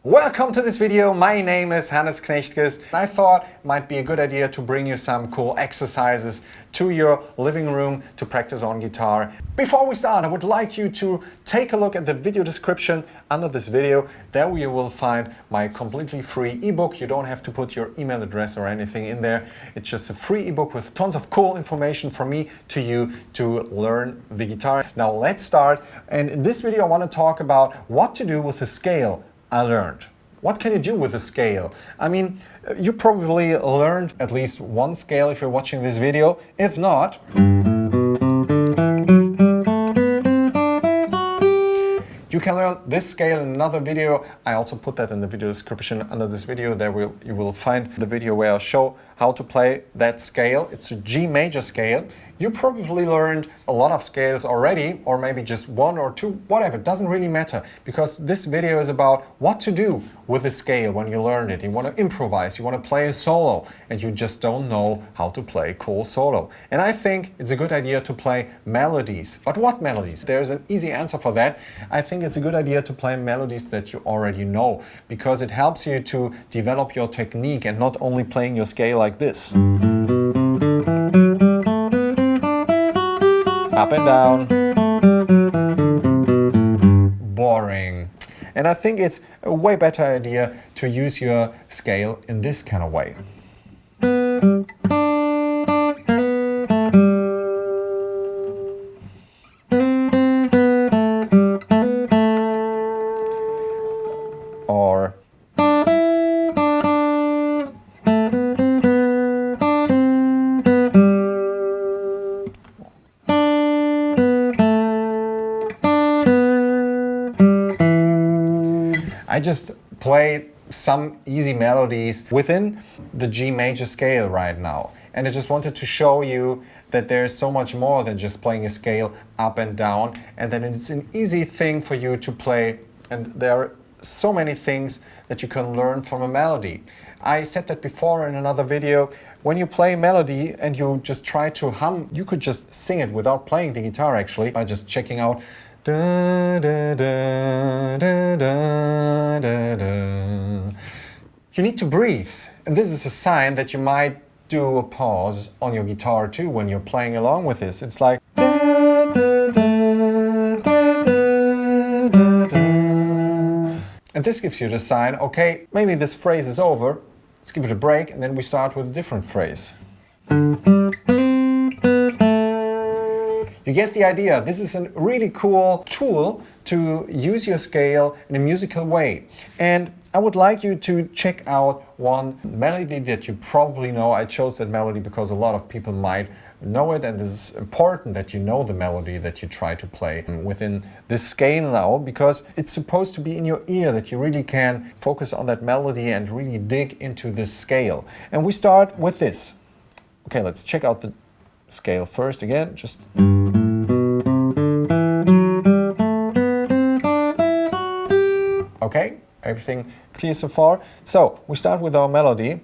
Welcome to this video. My name is Hannes Knechtges. I thought it might be a good idea to bring you some cool exercises to your living room to practice on guitar. Before we start, I would like you to take a look at the video description under this video. There you will find my completely free ebook. You don't have to put your email address or anything in there. It's just a free ebook with tons of cool information from me to you to learn the guitar. Now let's start. And in this video I want to talk about what to do with the scale I learned. What can you do with a scale? I mean, you probably learned at least one scale if you're watching this video. If not, you can learn this scale in another video. I also put that in the video description under this video. There you will find the video where I'll show how to play that scale. It's a G major scale. You probably learned a lot of scales already, or maybe just one or two, whatever. It doesn't really matter, because this video is about what to do with a scale when you learn it. You want to improvise, you want to play a solo, and you just don't know how to play a cool solo. And I think it's a good idea to play melodies. But what melodies? There's an easy answer for that. I think it's a good idea to play melodies that you already know, because it helps you to develop your technique and not only playing your scale like this. Up and down. Boring. And I think it's a way better idea to use your scale in this kind of way. Or I just played some easy melodies within the G major scale right now. And I just wanted to show you that there's so much more than just playing a scale up and down, and that it's an easy thing for you to play. And there are so many things that you can learn from a melody. I said that before in another video. When you play a melody and you just try to hum, you could just sing it without playing the guitar actually, by just checking out da, da, da, da, da, da, da. You need to breathe, and this is a sign that you might do a pause on your guitar too when you're playing along with this. It's like da, da, da, da, da, da. And this gives you the sign, okay, maybe this phrase is over, let's give it a break, and then we start with a different phrase. You get the idea. This is a really cool tool to use your scale in a musical way. And I would like you to check out one melody that you probably know. I chose that melody because a lot of people might know it, and it's important that you know the melody that you try to play within this scale now, because it's supposed to be in your ear, that you really can focus on that melody and really dig into this scale. And we start with this. Okay, let's check out the scale first again. Just okay, everything clear so far? So we start with our melody.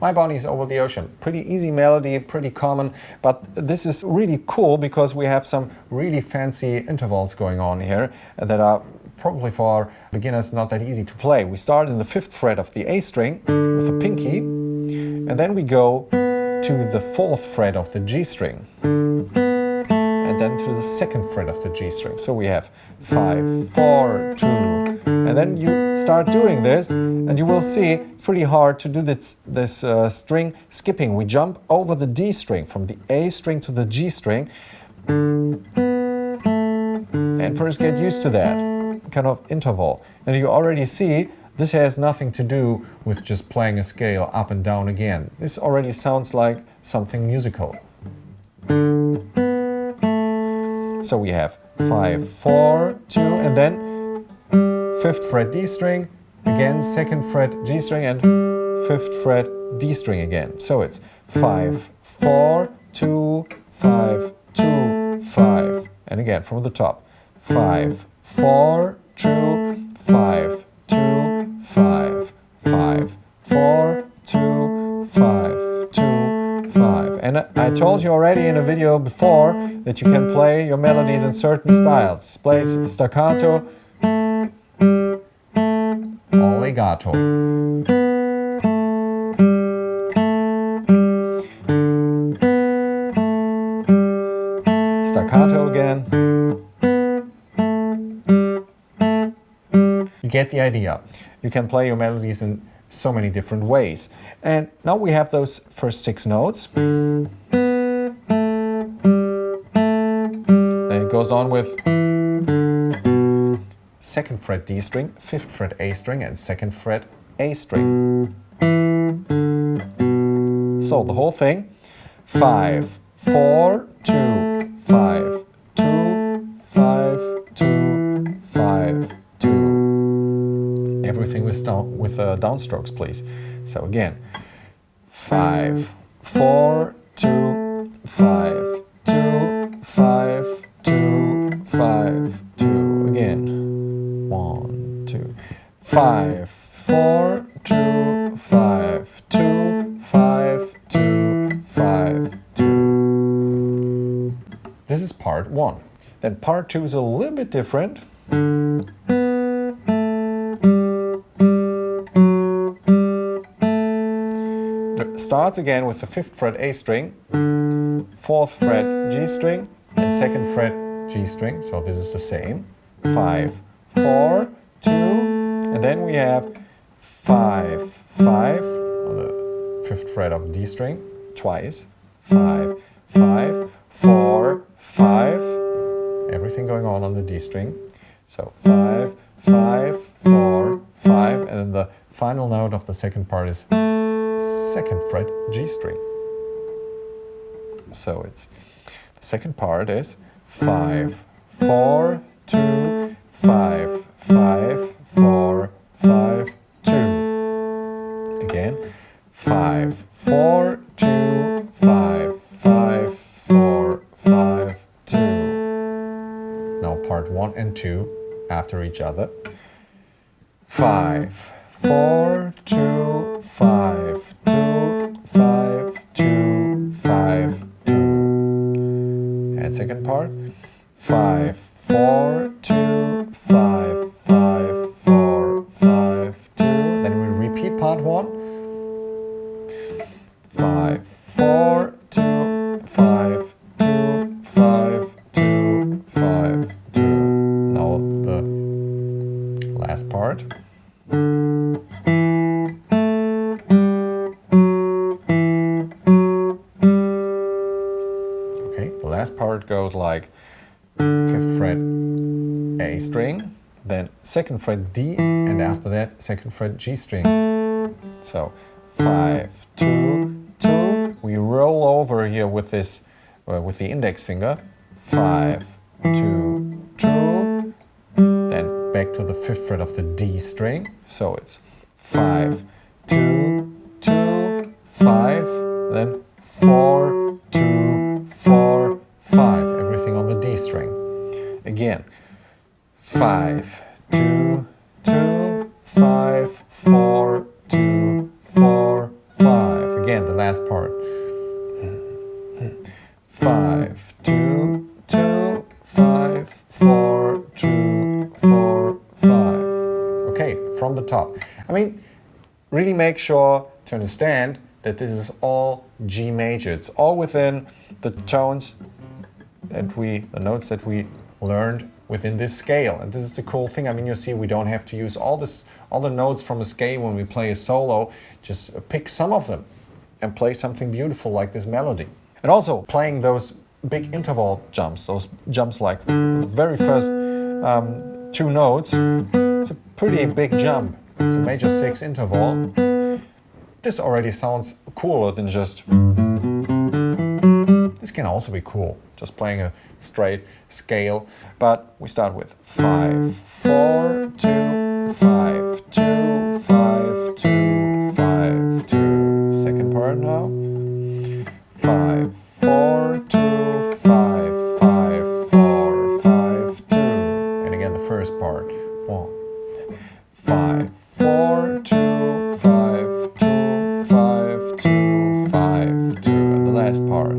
My Bonnie's Over the Ocean. Pretty easy melody, pretty common, but this is really cool because we have some really fancy intervals going on here that are probably for beginners not that easy to play. We start in the 5th fret of the A string with the pinky, and then we go to the 4th fret of the G string, and then to the 2nd fret of the G string. So we have 5, 4, 2, and then you start doing this, and you will see it's pretty hard to do this string skipping. We jump over the D string from the A string to the G string, and first get used to that kind of interval. And you already see this has nothing to do with just playing a scale up and down again. This already sounds like something musical. So we have 5, 4, 2, and then 5th fret D string, again 2nd fret G string, and 5th fret D string again. So it's 5, 4, 2, 5, 2, 5. And again from the top. 5, 4, 2, 5, 2, 5, 5, 4, 2, 5, 2, 5. And I I told you already in a video before that you can play your melodies in certain styles. Play staccato or legato. Staccato again. You get the idea. You can play your melodies in so many different ways. And now we have those first 6 notes. Then it goes on with 2nd fret D string, 5th fret A string, and 2nd fret A string. So the whole thing, 5, 4, 2, 5, 2, 5, 2, 5, 2. Everything with downstrokes, please. So again, 5, 4, 2, 5, 2, 5, 2, 5, 2. Again, 1, 2, 5, 4, 2, 5, 2, 5, 2, 5, 2. This is part 1. Then part 2 is a little bit different. Starts again with the 5th fret A string, 4th fret G string, and 2nd fret G string. So this is the same. 5, 4, 2, and then we have 5, 5 on the 5th fret of D string, twice. 5, 5, 4, 5. Everything going on the D string. So 5, 5, 4, 5, and then the final note of the second part is 2nd fret G string. So it's the second part is 5, 4, 2, 5, 5, 4, 5, 2. Again, 5, 4, 2, 5, 5, 4, 5, 2. Now part 1 and 2 after each other. 5, 4, 2, 5, 2, 5, 2, 5, 2. And second part. 5, 4, 2, 5, 5, 4, 5, 2. Then we repeat part 1. 5, 4, 2, 5, 2, 5, 2, 5, 2. Now the last part. Last part goes like 5th fret A string, then 2nd fret D, and after that 2nd fret G string. So 5, 2, 2. We roll over here with this with the index finger. 5, 2, 2. Then back to the 5th fret of the D string. So it's 5, 2, 2, 5. Then 4, 2, 4. 5, everything on the D string. Again, 5, 2, 2, 5, 4, 2, 4, 5. Again, the last part. 5, 2, 2, 5, 4, 2, 4, 5. Okay, from the top. I mean, really make sure to understand that this is all G major. It's all within the tones the notes that we learned within this scale. And this is the cool thing. I mean, you see, we don't have to use all the notes from a scale when we play a solo. Just pick some of them and play something beautiful like this melody. And also playing those big interval jumps, those jumps like the very first 2 notes. It's a pretty big jump. It's a major 6 interval. This already sounds cooler than just... This can also be cool, just playing a straight scale. But we start with 5, 4, 2, 5, 2, 5, 2, 5, 2. Second part now. 5, 4, 2, 5, 5, 4, 5, 2. And again the first part. 1, 5, 4, 2, 5, 2, 5, 2, 5, 2. And the last part.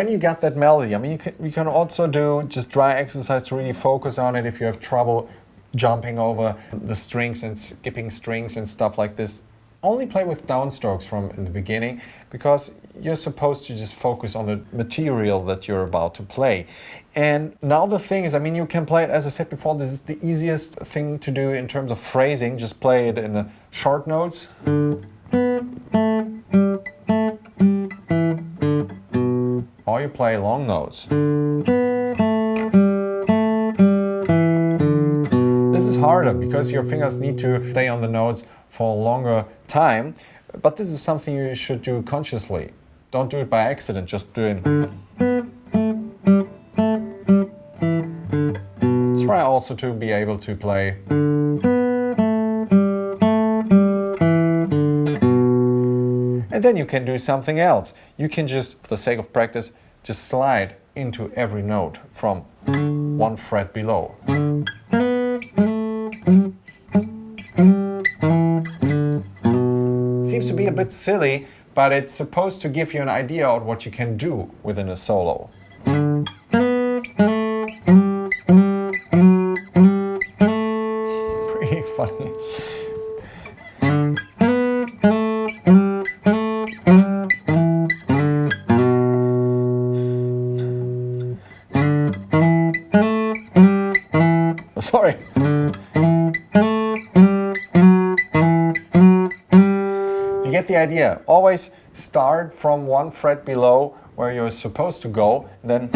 when you got that melody, I mean, you can also do just dry exercise to really focus on it if you have trouble jumping over the strings and skipping strings and stuff like this. Only play with downstrokes from the beginning, because you're supposed to just focus on the material that you're about to play. And now the thing is, I mean, you can play it, as I said before, this is the easiest thing to do in terms of phrasing. Just play it in the short notes. Or you play long notes. This is harder because your fingers need to stay on the notes for a longer time, but this is something you should do consciously. Don't do it by accident, just do it. Try also to be able to play. And then you can do something else. You can just, for the sake of practice, just slide into every note from one fret below. Seems to be a bit silly, but it's supposed to give you an idea of what you can do within a solo. Pretty funny. Sorry. You get the idea. Always start from one fret below where you're supposed to go, then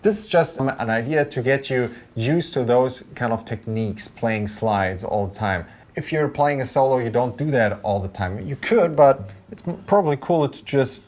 this is just an idea to get you used to those kind of techniques, playing slides all the time. If you're playing a solo, you don't do that all the time. You could, but it's probably cooler to just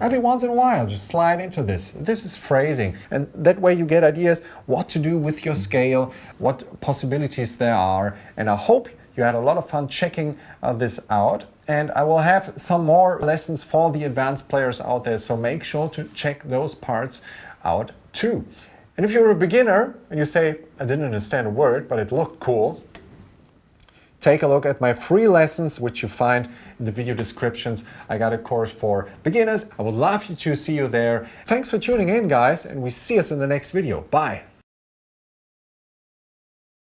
every once in a while, just slide into this. This is phrasing. And that way you get ideas what to do with your scale, what possibilities there are. And I hope you had a lot of fun checking this out. And I will have some more lessons for the advanced players out there. So make sure to check those parts out too. And if you're a beginner and you say, I didn't understand a word, but it looked cool, take a look at my free lessons, which you find in the video descriptions. I got a course for beginners. I would love to see you there. Thanks for tuning in, guys, and we see us in the next video. Bye.